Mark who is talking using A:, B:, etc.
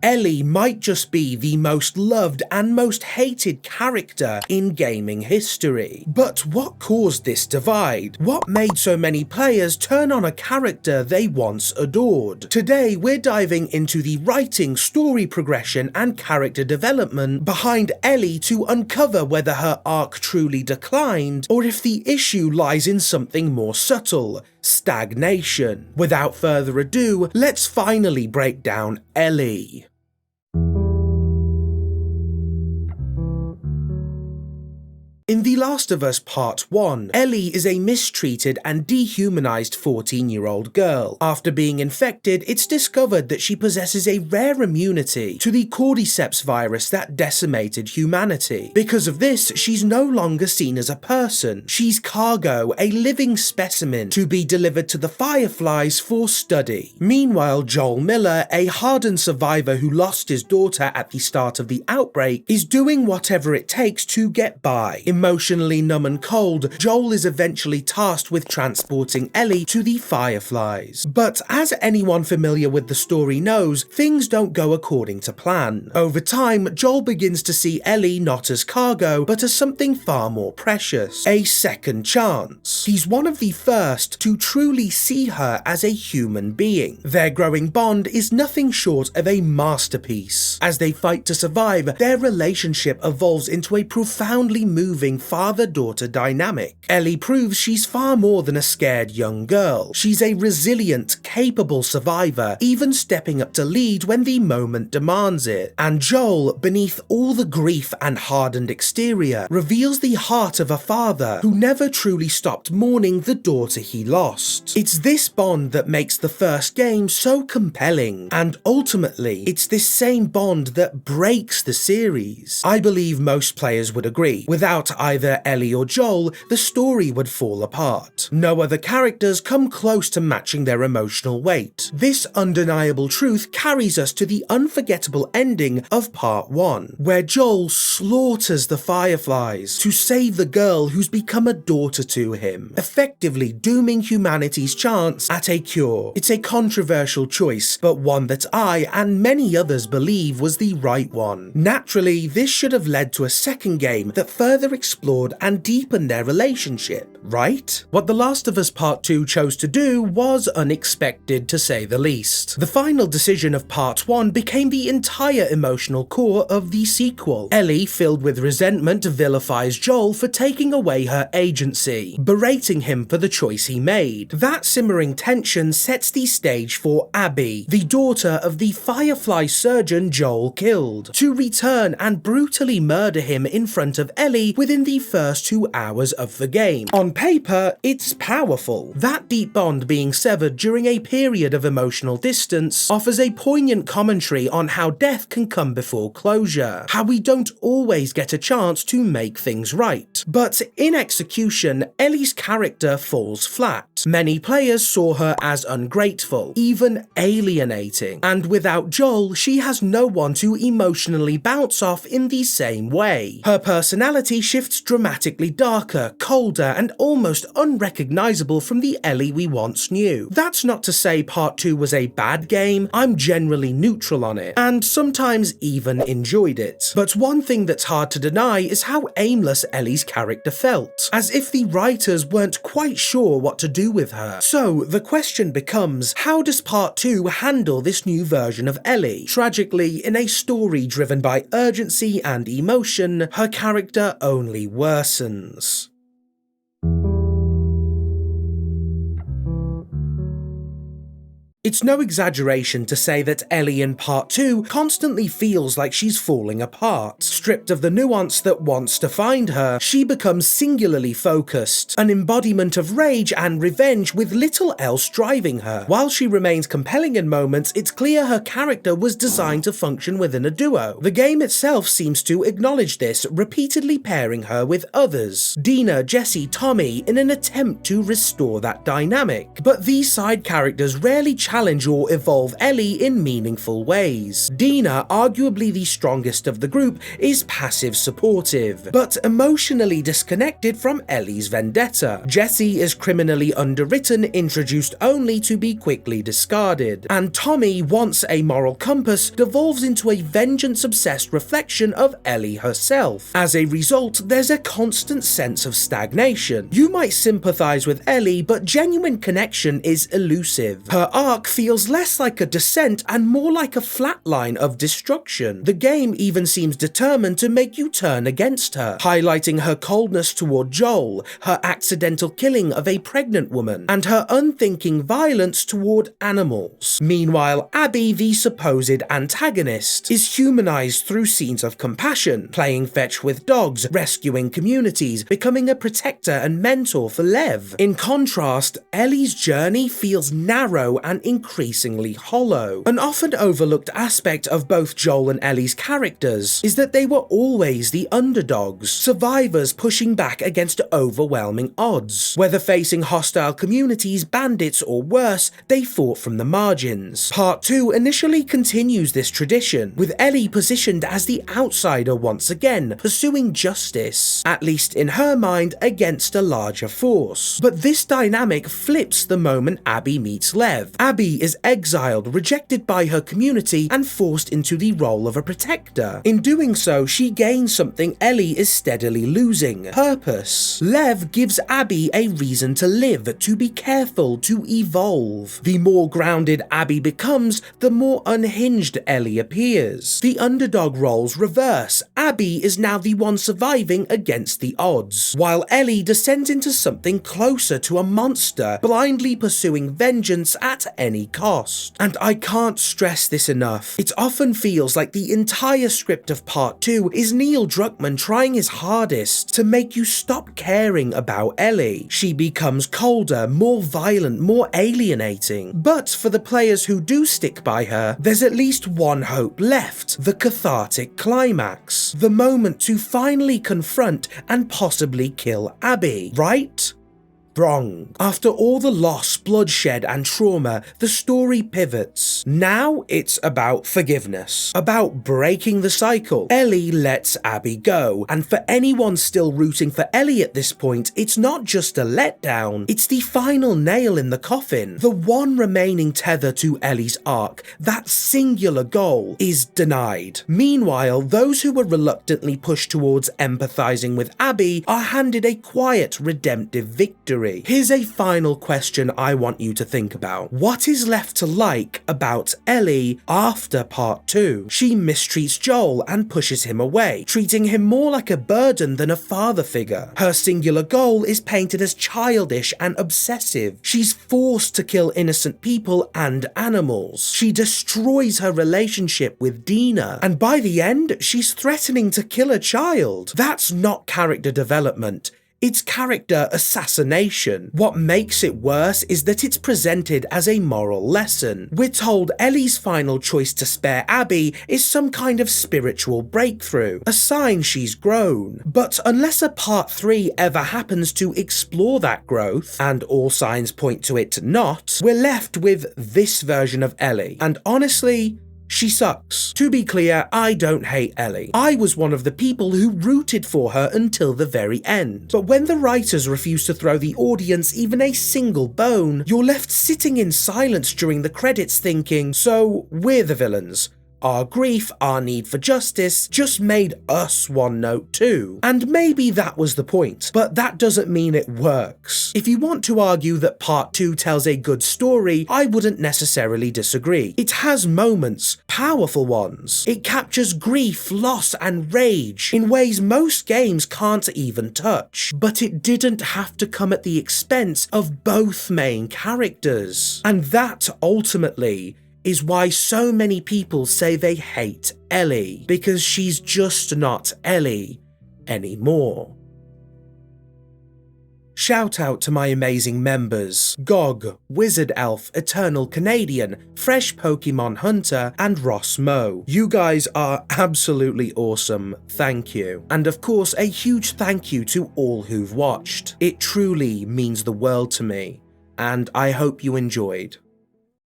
A: Ellie might just be the most loved and most hated character in gaming history. But what caused this divide? What made so many players turn on a character they once adored? Today we're diving into the writing, story progression and character development behind Ellie to uncover whether her arc truly declined or if the issue lies in something more subtle: stagnation. Without further ado, let's finally break down Ellie. In The Last of Us Part 1, Ellie is a mistreated and dehumanized 14-year-old girl. After being infected, it's discovered that she possesses a rare immunity to the cordyceps virus that decimated humanity. Because of this, she's no longer seen as a person. She's cargo, a living specimen to be delivered to the Fireflies for study. Meanwhile, Joel Miller, a hardened survivor who lost his daughter at the start of the outbreak, is doing whatever it takes to get by. Emotionally numb and cold, Joel is eventually tasked with transporting Ellie to the Fireflies. But as anyone familiar with the story knows, things don't go according to plan. Over time, Joel begins to see Ellie not as cargo, but as something far more precious: a second chance. He's one of the first to truly see her as a human being. Their growing bond is nothing short of a masterpiece. As they fight to survive, their relationship evolves into a profoundly moving father-daughter dynamic. Ellie proves she's far more than a scared young girl. She's a resilient, capable survivor, even stepping up to lead when the moment demands it. And Joel, beneath all the grief and hardened exterior, reveals the heart of a father who never truly stopped mourning the daughter he lost. It's this bond that makes the first game so compelling, and ultimately, it's this same bond that breaks the series. I believe most players would agree. Without either Ellie or Joel, the story would fall apart. No other characters come close to matching their emotional weight. This undeniable truth carries us to the unforgettable ending of Part 1, where Joel slaughters the Fireflies to save the girl who's become a daughter to him, effectively dooming humanity's chance at a cure. It's a controversial choice, but one that I and many others believe was the right one. Naturally, this should have led to a second game that further explored and deepened their relationship, right? What The Last of Us Part 2 chose to do was unexpected, to say the least. The final decision of Part 1 became the entire emotional core of the sequel. Ellie, filled with resentment, vilifies Joel for taking away her agency, berating him for the choice he made. That simmering tension sets the stage for Abby, the daughter of the Firefly surgeon Joel killed, to return and brutally murder him in front of Ellie within the first 2 hours of the game. On paper, it's powerful. That deep bond being severed during a period of emotional distance offers a poignant commentary on how death can come before closure, how we don't always get a chance to make things right. But in execution, Ellie's character falls flat. Many players saw her as ungrateful, even alienating, and without Joel, she has no one to emotionally bounce off in the same way. Her personality shifts dramatically darker, colder, and almost unrecognizable from the Ellie we once knew. That's not to say Part 2 was a bad game. I'm generally neutral on it, and sometimes even enjoyed it. But one thing that's hard to deny is how aimless Ellie's character felt, as if the writers weren't quite sure what to do with her. So the question becomes, how does Part 2 handle this new version of Ellie? Tragically, in a story driven by urgency and emotion, her character only worsens. It's no exaggeration to say that Ellie in Part 2 constantly feels like she's falling apart. Stripped of the nuance that once defined her, she becomes singularly focused, an embodiment of rage and revenge with little else driving her. While she remains compelling in moments, it's clear her character was designed to function within a duo. The game itself seems to acknowledge this, repeatedly pairing her with others, Dina, Jesse, Tommy, in an attempt to restore that dynamic. But these side characters rarely challenge challenge or evolve Ellie in meaningful ways. Dina, arguably the strongest of the group, is passive supportive, but emotionally disconnected from Ellie's vendetta. Jessie is criminally underwritten, introduced only to be quickly discarded. And Tommy, once a moral compass, devolves into a vengeance-obsessed reflection of Ellie herself. As a result, there's a constant sense of stagnation. You might sympathize with Ellie, but genuine connection is elusive. Her arc feels less like a descent and more like a flatline of destruction. The game even seems determined to make you turn against her, highlighting her coldness toward Joel, her accidental killing of a pregnant woman, and her unthinking violence toward animals. Meanwhile, Abby, the supposed antagonist, is humanized through scenes of compassion, playing fetch with dogs, rescuing communities, becoming a protector and mentor for Lev. In contrast, Ellie's journey feels narrow and increasingly hollow. An often overlooked aspect of both Joel and Ellie's characters is that they were always the underdogs, survivors pushing back against overwhelming odds. Whether facing hostile communities, bandits, or worse, they fought from the margins. Part 2 initially continues this tradition, with Ellie positioned as the outsider once again, pursuing justice, at least in her mind, against a larger force. But this dynamic flips the moment Abby meets Lev. Abby is exiled, rejected by her community, and forced into the role of a protector. In doing so, she gains something Ellie is steadily losing: purpose. Lev gives Abby a reason to live, to be careful, to evolve. The more grounded Abby becomes, the more unhinged Ellie appears. The underdog roles reverse. Abby is now the one surviving against the odds, while Ellie descends into something closer to a monster, blindly pursuing vengeance at any cost. And I can't stress this enough. It often feels like the entire script of Part 2 is Neil Druckmann trying his hardest to make you stop caring about Ellie. She becomes colder, more violent, more alienating. But for the players who do stick by her, there's at least one hope left: the cathartic climax. The moment to finally confront and possibly kill Abby, right? Wrong. After all the loss, bloodshed, and trauma, the story pivots. Now it's about forgiveness, about breaking the cycle. Ellie lets Abby go, and for anyone still rooting for Ellie at this point, it's not just a letdown, it's the final nail in the coffin. The one remaining tether to Ellie's arc, that singular goal, is denied. Meanwhile, those who were reluctantly pushed towards empathizing with Abby are handed a quiet, redemptive victory. Here's a final question I want you to think about. What is left to like about Ellie after Part 2? She mistreats Joel and pushes him away, treating him more like a burden than a father figure. Her singular goal is painted as childish and obsessive. She's forced to kill innocent people and animals. She destroys her relationship with Dina, and by the end, she's threatening to kill a child. That's not character development. It's character assassination. What makes it worse is that it's presented as a moral lesson. We're told Ellie's final choice to spare Abby is some kind of spiritual breakthrough, a sign she's grown. But unless a Part 3 ever happens to explore that growth, and all signs point to it not, we're left with this version of Ellie. And honestly, she sucks. To be clear, I don't hate Ellie. I was one of the people who rooted for her until the very end. But when the writers refuse to throw the audience even a single bone, you're left sitting in silence during the credits thinking, so we're the villains. Our grief, our need for justice, just made us one note too. And maybe that was the point, but that doesn't mean it works. If you want to argue that Part 2 tells a good story, I wouldn't necessarily disagree. It has moments, powerful ones. It captures grief, loss, and rage in ways most games can't even touch. But it didn't have to come at the expense of both main characters. And that, ultimately, is why so many people say they hate Ellie, because she's just not Ellie anymore. Shout out to my amazing members: Gog, Wizard Elf, Eternal Canadian, Fresh Pokemon Hunter, and Ross Moe. You guys are absolutely awesome, thank you. And of course, a huge thank you to all who've watched. It truly means the world to me, and I hope you enjoyed.